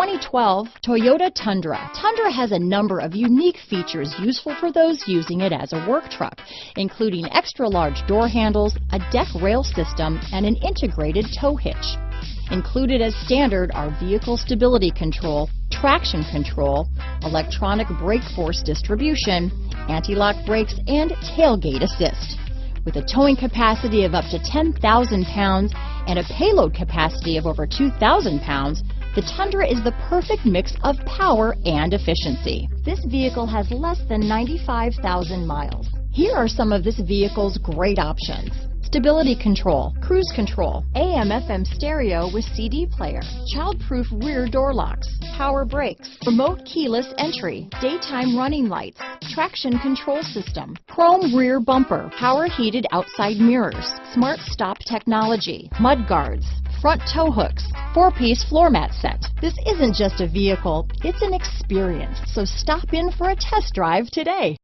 2012 Toyota Tundra. Tundra has a number of unique features useful for those using it as a work truck, including extra-large door handles, a deck rail system, and an integrated tow hitch. Included as standard are vehicle stability control, traction control, electronic brake force distribution, anti-lock brakes, and tailgate assist. With a towing capacity of up to 10,000 pounds and a payload capacity of over 2,000 pounds, the Tundra is the perfect mix of power and efficiency. This vehicle has less than 95,000 miles. Here are some of this vehicle's great options: stability control, cruise control, AM/FM stereo with CD player, child-proof rear door locks, power brakes, remote keyless entry, daytime running lights, traction control system, chrome rear bumper, power heated outside mirrors, smart stop technology, mud guards, front tow hooks, 4-piece floor mat set. This isn't just a vehicle, it's an experience. So stop in for a test drive today.